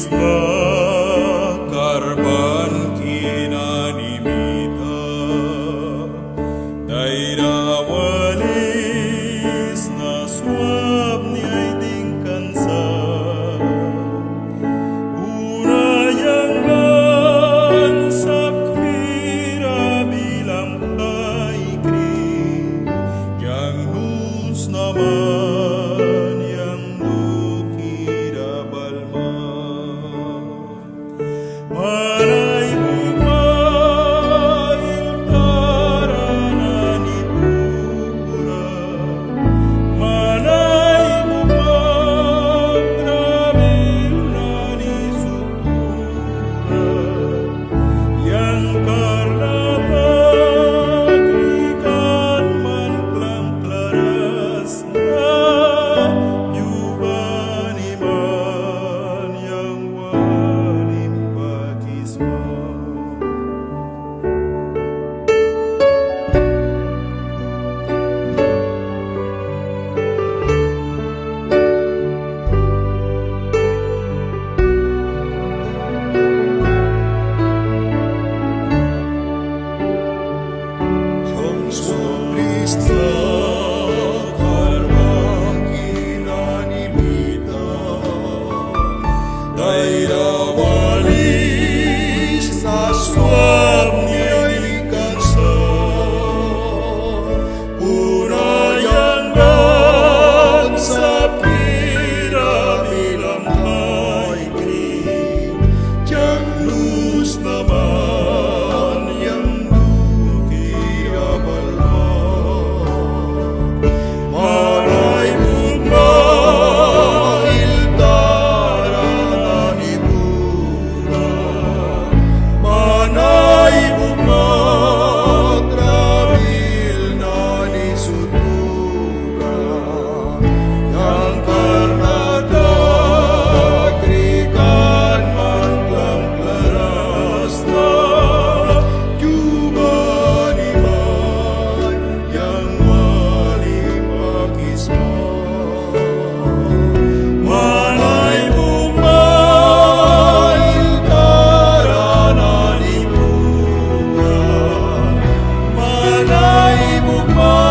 Krisna karban kinanimita dayrawalis na swab ni ay dingkansa urayangan sa kwira bilang kaikri yang nus naman yang dukira balma Manay bumay taranan ipura Manay bumay grabil nani sukura Yang karna pagrikan man klang klaras na Yuban iman yang walim pakisma Krista karban kinanimita dayrawalis sa swab ni ay dingkansa urayangan sa pira bilang kaikri yang luz naman yang dukira balma Manay bumay taranan ipura Manay bumay grabil nani sutura Yang karna dagrikan man klang klaras na Yuban iman yang waling pakisma Manay bumay taranan ipura Manay bumay